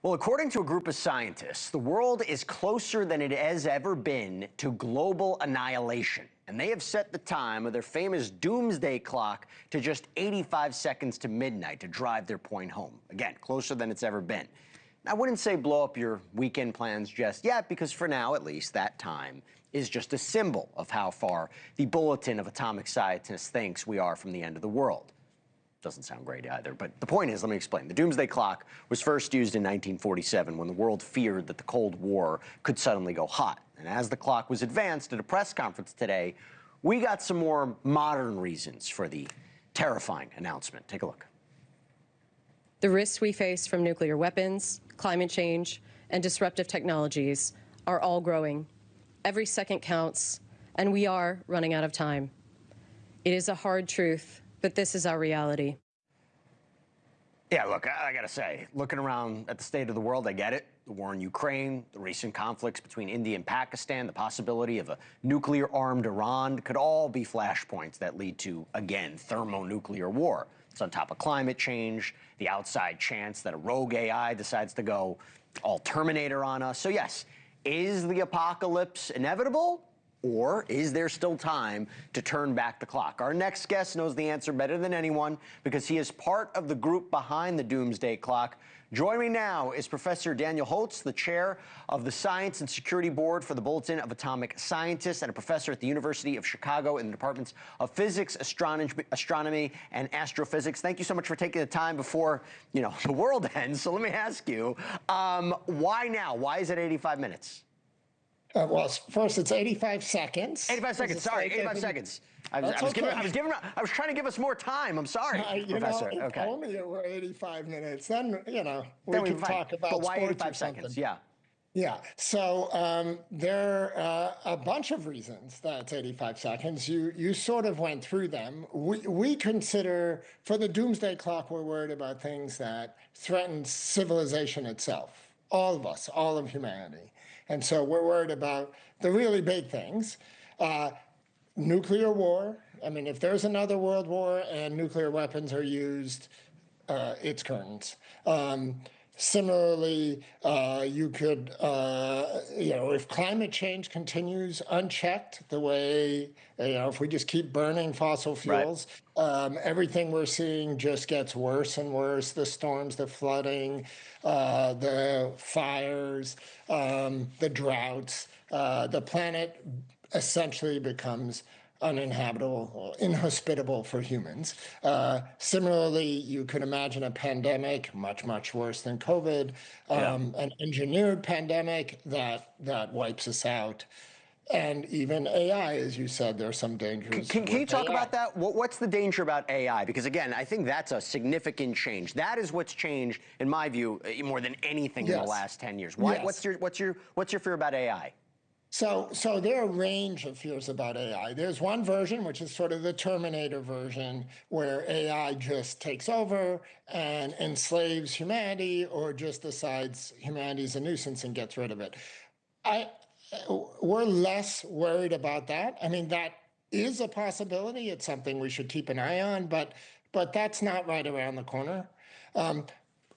Well, according to a group of scientists, the world is closer than it has ever been to global annihilation. And they have set the time of their famous Doomsday Clock to just 85 seconds to midnight to drive their point home. Again, closer than it's ever been. I wouldn't say blow up your weekend plans just yet, because for now, at least, that time is just a symbol of how far the Bulletin of Atomic Scientists thinks we are from the end of the world. Doesn't sound great either, but the point is, let me explain. The Doomsday Clock was first used in 1947 when the world feared that the Cold War could suddenly go hot. And as the clock was advanced at a press conference today, we got some more modern reasons for the terrifying announcement. Take a look. The risks we face from nuclear weapons, climate change, and disruptive technologies are all growing. Every second counts, and we are running out of time. It is a hard truth, but this is our reality. Yeah, look, I gotta say, looking around at the state of the world, I get it. The war in Ukraine, the recent conflicts between India and Pakistan, the possibility of a nuclear-armed Iran could all be flashpoints that lead to, again, thermonuclear war. It's on top of climate change, the outside chance that a rogue AI decides to go all Terminator on us. So yes, is the apocalypse inevitable? Or is there still time to turn back the clock? Our next guest knows the answer better than anyone because he is part of the group behind the Doomsday Clock. Joining me now is Professor Daniel Holz, the chair of the Science and Security Board for the Bulletin of Atomic Scientists and a professor at the University of Chicago in the departments of physics, astronomy, and astrophysics. Thank you so much for taking the time before, the world ends. So let me ask you, why now? Why is it 85 minutes? Well, first, it's 85 seconds. 85 seconds, sorry, 85 seconds. I was trying to give us more time. I'm sorry, Professor. If only it were 85 minutes, then, we can talk about but why sports 85 or something. seconds? Yeah. Yeah, so there are a bunch of reasons that it's 85 seconds. You sort of went through them. We consider, for the Doomsday Clock, we're worried about things that threaten civilization itself, all of us, all of humanity. And so we're worried about the really big things. Nuclear war. I mean, if there's another world war and nuclear weapons are used, it's curtains. Similarly, you could, if climate change continues unchecked the way, if we just keep burning fossil fuels, everything we're seeing just gets worse and worse. The storms, the flooding, the fires, the droughts, the planet essentially becomes uninhabitable or inhospitable for humans. Similarly, you could imagine a pandemic much, much worse than COVID, an engineered pandemic that wipes us out. And even AI, as you said, there are some dangers. Can you talk about that? What's the danger about AI? Because again, I think that's a significant change. That is what's changed, in my view, more than anything in the last 10 years. Why? What's your fear about AI? So there are a range of fears about AI. There's one version, which is sort of the Terminator version, where AI just takes over and enslaves humanity or just decides humanity's a nuisance and gets rid of it. We're less worried about that. I mean, that is a possibility. It's something we should keep an eye on, but that's not right around the corner.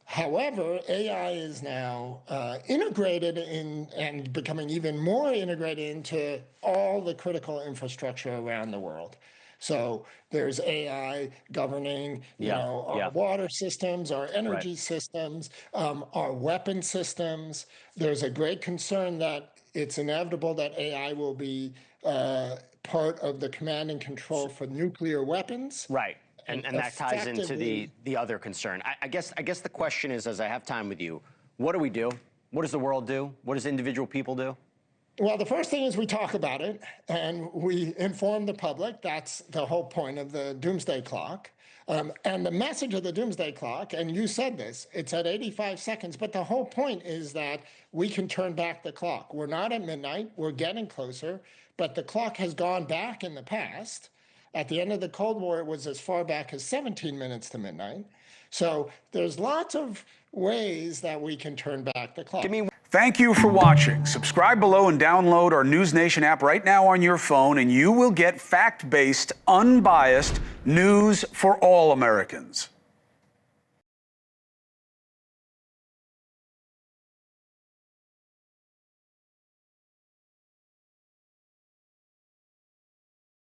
However, AI is now integrated in and becoming even more integrated into all the critical infrastructure around the world. So there's AI governing, our water systems, our energy systems, our weapon systems. There's a great concern that it's inevitable that AI will be part of the command and control for nuclear weapons. Right. And that ties into the other concern. I guess the question is, as I have time with you, what do we do? What does the world do? What does individual people do? Well, the first thing is we talk about it and we inform the public. That's the whole point of the Doomsday Clock. And the message of the Doomsday Clock, and you said this, it's at 85 seconds, but the whole point is that we can turn back the clock. We're not at midnight, we're getting closer, but the clock has gone back in the past. At the end of the Cold War, it was as far back as 17 minutes to midnight. So there's lots of ways that we can turn back the clock. Thank you for watching. Subscribe below and download our NewsNation app right now on your phone, and you will get fact-based, unbiased news for all Americans.